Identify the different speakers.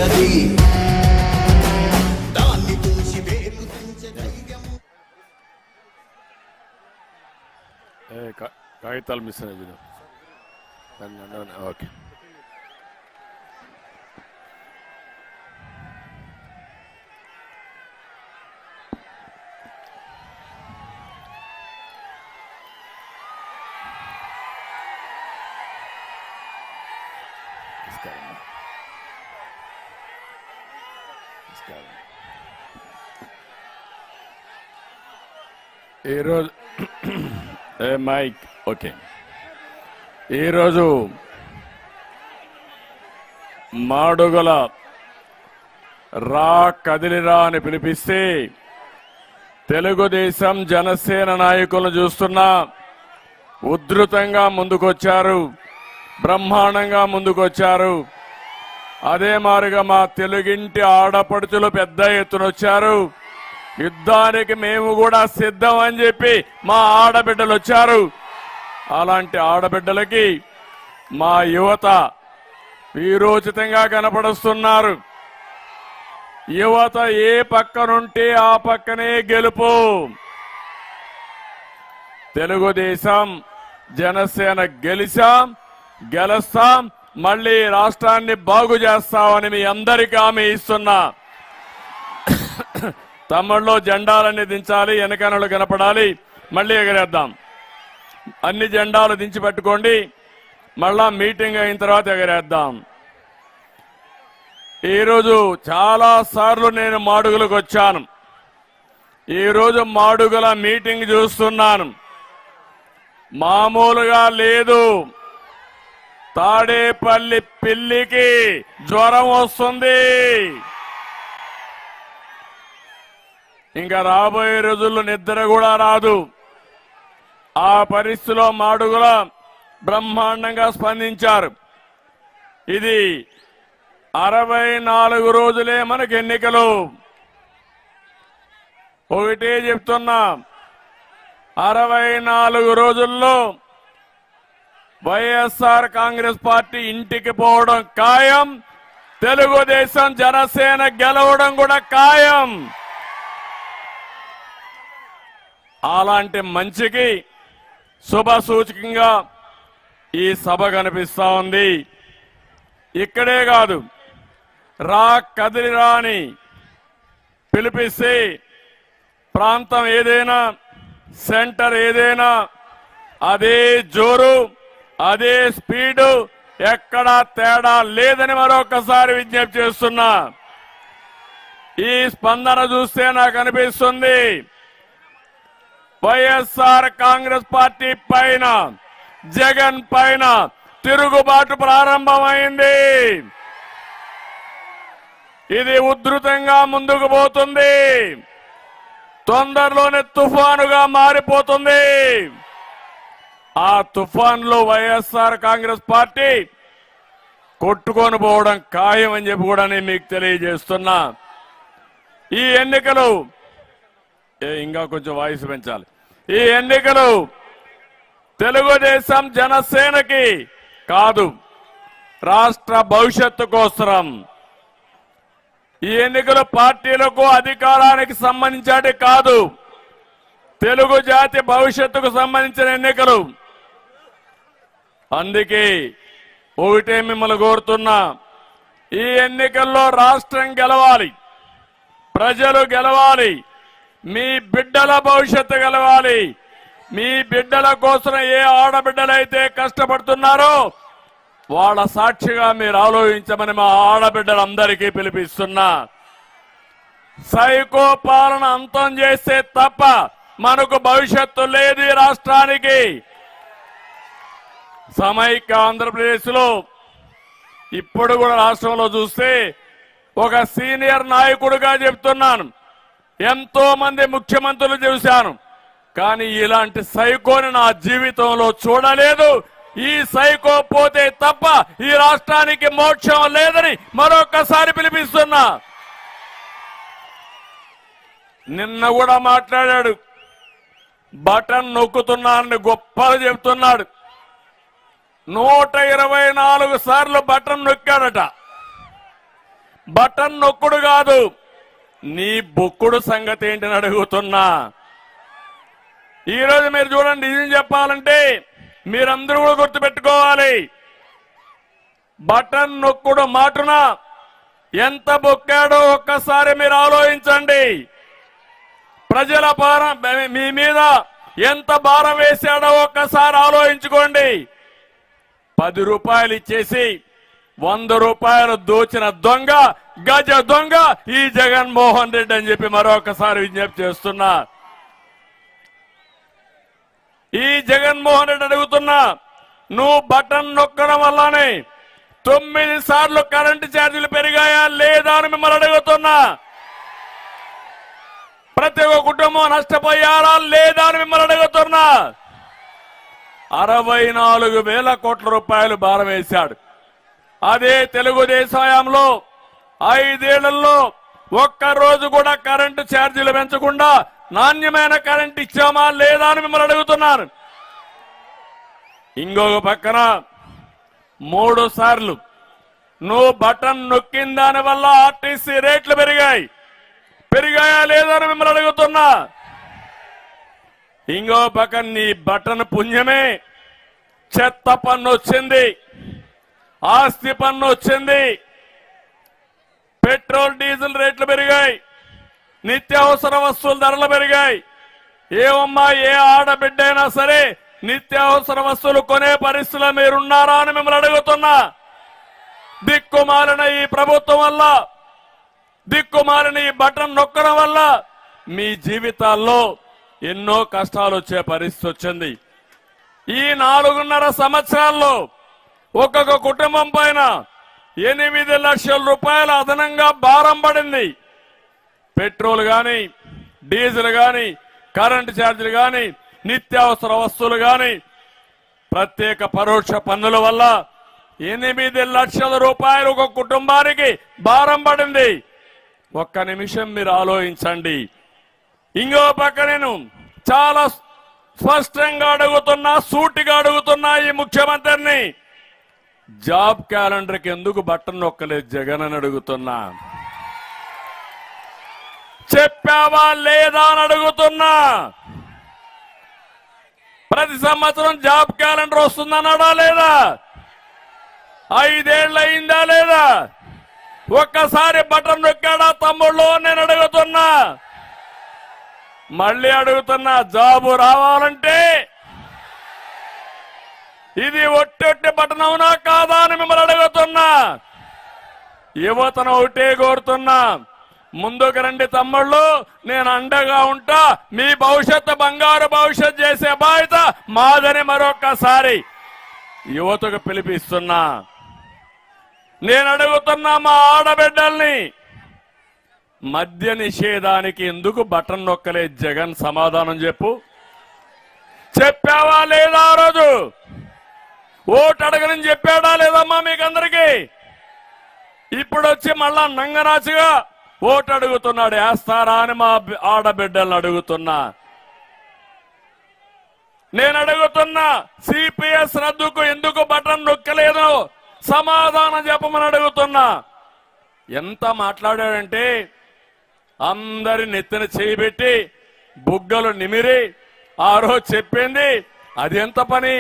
Speaker 1: అది
Speaker 2: కాగితాలు మిస్ అయినా ఓకే. ఈరోజు మైక్ ఓకే. ఈరోజు మాడుగుల రా కదిలిరా అని పిలిపిస్తే తెలుగుదేశం జనసేన నాయకులను చూస్తున్నా ఉధృతంగా ముందుకొచ్చారు, బ్రహ్మాండంగా ముందుకొచ్చారు. అదే మారుగా మా తెలుగింటి ఆడపడుచులు పెద్ద ఎత్తున వచ్చారు. యుద్ధానికి మేము కూడా సిద్ధం అని చెప్పి మా ఆడబిడ్డలు వచ్చారు. అలాంటి ఆడబిడ్డలకి మా యువత వీరోచితంగా కనపడుస్తున్నారు. యువత ఏ పక్కనుంటే ఆ పక్కనే గెలుపు. తెలుగుదేశం జనసేన గెలుస్తాం, మళ్ళీ రాష్ట్రాన్ని బాగు చేస్తామని మీ అందరికీ హామీ ఇస్తున్నా. తమ్ముళ్ళు జెండాలన్నీ దించాలి, వెనకనలు కనపడాలి, మళ్ళీ ఎగరేద్దాం. అన్ని జెండాలు దించి పెట్టుకోండి, మళ్ళా మీటింగ్ అయిన తర్వాత ఎగరేద్దాం. ఈరోజు చాలా సార్లు నేను మాడుగులకు వచ్చాను. ఈరోజు మాడుగుల మీటింగ్ చూస్తున్నాను. మామూలుగా లేదు. తాడేపల్లి పిల్లికి జ్వరం వస్తుంది. ఇంకా రాబోయే రోజుల్లో నిద్ర కూడా రాదు. ఆ పరిస్థితిలో మాడుగుల బ్రహ్మాండంగా స్పందించారు. ఇది 64 రోజులే మనకు ఎన్నికలు. ఒకటే చెప్తున్నా, 64 రోజుల్లో వైఎస్ఆర్ కాంగ్రెస్ పార్టీ ఇంటికి పోవడం ఖాయం, తెలుగుదేశం జనసేన గెలవడం కూడా ఖాయం. అలాంటి మంచికి శుభ సూచకంగా ఈ సభ కనిపిస్తా ఉంది. ఇక్కడే కాదు, రా కదిలిరా అని పిలిపిస్తే ప్రాంతం ఏదైనా, సెంటర్ ఏదైనా అదే జోరు, అదే స్పీడు, ఎక్కడా తేడా లేదని మరొకసారి విజ్ఞప్తి చేస్తున్నా. ఈ స్పందన చూస్తే నాకు అనిపిస్తుంది వైఎస్ఆర్ కాంగ్రెస్ పార్టీ పైన, జగన్ పైన తిరుగుబాటు ప్రారంభమైంది. ఇది ఉధృతంగా ముందుకు పోతుంది. తొందరలోనే తుఫానుగా మారిపోతుంది. ఆ తుఫాన్లో వైఎస్ఆర్ కాంగ్రెస్ పార్టీ కొట్టుకొని పోవడం ఖాయం అని చెప్పి కూడా నేను మీకు తెలియజేస్తున్నా. ఈ ఎన్నికలు ఇంకా కొంచెం వాయిస్ పెంచాలి. ఈ ఎన్నికలు తెలుగుదేశం జనసేనకి కాదు, రాష్ట్ర భవిష్యత్తు కోసం. ఈ ఎన్నికలు పార్టీలకు అధికారానికి సంబంధించి కాదు, తెలుగు జాతి భవిష్యత్తుకు సంబంధించిన ఎన్నికలు. అందుకే ఒకటే మిమ్మల్ని కోరుతున్నా, ఈ ఎన్నికల్లో రాష్ట్రం గెలవాలి, ప్రజలు గెలవాలి, మీ బిడ్డల భవిష్యత్తు గెలవాలి. మీ బిడ్డల కోసం ఏ ఆడబిడ్డలైతే కష్టపడుతున్నారో వాళ్ళ సాక్షిగా మీరు ఆలోచించమని మా ఆడబిడ్డలందరికీ పిలిపిస్తున్నా. సైకో పాలన అంతం చేస్తే తప్ప మనకు భవిష్యత్తు లేదు ఈ రాష్ట్రానికి. సమైక్య ఆంధ్రప్రదేశ్ లో ఇప్పుడు కూడా రాష్ట్రంలో చూస్తే ఒక సీనియర్ నాయకుడిగా చెప్తున్నాను, ఎంతో మంది ముఖ్యమంత్రులు చూశాను, కానీ ఇలాంటి సైకోని నా జీవితంలో చూడలేదు. ఈ సైకో పోతే తప్ప ఈ రాష్ట్రానికి మోక్షం లేదని మరొకసారి పిలిపిస్తున్నా. నిన్న కూడా మాట్లాడాడు, బటన్ నొక్కుతున్నానని గొప్పలు చెప్తున్నాడు. 124 సార్లు బటన్ నొక్కాడట. బటన్ నొక్కుడు కాదు, నీ బొక్కుడు సంగతి ఏంటని అడుగుతున్నా. ఈరోజు మీరు చూడండి, నిజం చెప్పాలంటే మీరందరూ కూడా గుర్తుపెట్టుకోవాలి. బటన్ నొక్కుడు మాటున ఎంత బొక్కాడో ఒక్కసారి మీరు ఆలోచించండి. ప్రజల భారం మీ మీద ఎంత భారం వేశాడో ఒక్కసారి ఆలోచించుకోండి. 10 రూపాయలు ఇచ్చేసి 100 రూపాయలు దోచిన దొంగ, గజ దొంగ ఈ జగన్మోహన్ రెడ్డి అని చెప్పి మరొకసారి విజ్ఞప్తి చేస్తున్నా. ఈ జగన్మోహన్ రెడ్డి అడుగుతున్నా, నువ్వు బటన్ నొక్కడం వల్లనే 9 సార్లు కరెంటు ఛార్జీలు పెరిగాయా లేదా అని మిమ్మల్ని అడుగుతున్నా. ప్రతి ఒక్క కుటుంబం నష్టపోయారా లేదా అని మిమ్మల్ని అడుగుతున్నా. 64,000 కోట్ల రూపాయలు భారం వేశాడు. అదే తెలుగుదేశం హయాంలో 5 ఏళ్లలో ఒక్కరోజు కూడా కరెంటు ఛార్జీలు పెంచకుండా నాణ్యమైన కరెంటు ఇచ్చామా లేదా అని మిమ్మల్ని అడుగుతున్నాను. ఇంకొక పక్కన 3 సార్లు నువ్వు బటన్ నొక్కిన దాని వల్ల ఆర్టీసీ రేట్లు పెరిగాయా లేదా అని మిమ్మల్ని అడుగుతున్నా. ఇంకో పక్కన నీ బటన్ పుణ్యమే చెత్త పన్ను వచ్చింది, ఆస్తి పన్ను వచ్చింది, పెట్రోల్ డీజిల్ రేట్లు పెరిగాయి, నిత్యావసర వస్తువుల ధరలు పెరిగాయి. ఏమమ్మా, ఏ ఆడబిడ్డైనా సరే నిత్యావసర వస్తువులు కొనే పరిస్థితిలో మీరున్నారా అని మిమ్మల్ని అడుగుతున్నా. దిక్కుమాలిన ఈ ప్రభుత్వం వల్ల, దిక్కుమాలిన ఈ బటన్ నొక్కడం వల్ల మీ జీవితాల్లో ఎన్నో కష్టాలు వచ్చే పరిస్థితి వచ్చింది. ఈ 4.5 సంవత్సరాల్లో ఒక్కొక్క కుటుంబం పైన 8 లక్షల రూపాయల అదనంగా భారం పడింది. పెట్రోల్ గాని, డీజిల్ గాని, కరెంటు ఛార్జీలు గాని, నిత్యావసర వస్తువులు గాని, ప్రత్యేక పరోక్ష పన్నుల వల్ల 8 లక్షల రూపాయలు ఒక కుటుంబానికి భారం పడింది. ఒక్క నిమిషం మీరు ఆలోచించండి. ఇంకో పక్క నేను చాలా స్పష్టంగా అడుగుతున్నా, సూటిగా అడుగుతున్నా ఈ ముఖ్యమంత్రిని, జాబ్ క్యాలెండర్కి ఎందుకు బటన్ నొక్కలేదు జగన్ అని అడుగుతున్నా. చెప్పావా లేదా అని అడుగుతున్నా. ప్రతి సంవత్సరం జాబ్ క్యాలెండర్ వస్తుందన్నాడా లేదా? 5 ఏళ్ళు అయిందా లేదా? ఒక్కసారి బటన్ నొక్కాడా తమ్ముళ్ళు నేను అడుగుతున్నా. మళ్ళీ అడుగుతున్నా, జాబు రావాలంటే ఇది ఒట్టి బటన్ అవునా కాదా అని మిమ్మల్ని అడుగుతున్నా. యువతను ఒకటే కోరుతున్నా, ముందుకు రండి తమ్ముళ్ళు, నేను అండగా ఉంటా, మీ భవిష్యత్తు బంగారు భవిష్యత్ చేసే బాధ్యత మాదని మరొక్కసారి యువతకు పిలిపిస్తున్నా. నేను అడుగుతున్నా మా ఆడబిడ్డల్ని, మద్య నిషేధానికి ఎందుకు బటన్ నొక్కలే జగన్? సమాధానం చెప్పు. చెప్పావా లేదా? ఆ రోజు ఓటు అడగనని చెప్పాడా లేదమ్మా మీకందరికీ? ఇప్పుడు వచ్చి మళ్ళా నంగనాచిగా ఓటు అడుగుతున్నాడు. వేస్తారా అని మా ఆడబిడ్డలను అడుగుతున్నా. నేను అడుగుతున్నా, సిపిఎస్ రద్దుకు ఎందుకు బటన్ నొక్కలేదు? సమాధానం చెప్పమని అడుగుతున్నా. ఎంత మాట్లాడాడంటే అందరి నెత్తిన చేయబెట్టి బుగ్గలు నిమిరి ఆ రోజు చెప్పింది అది ఎంత పని?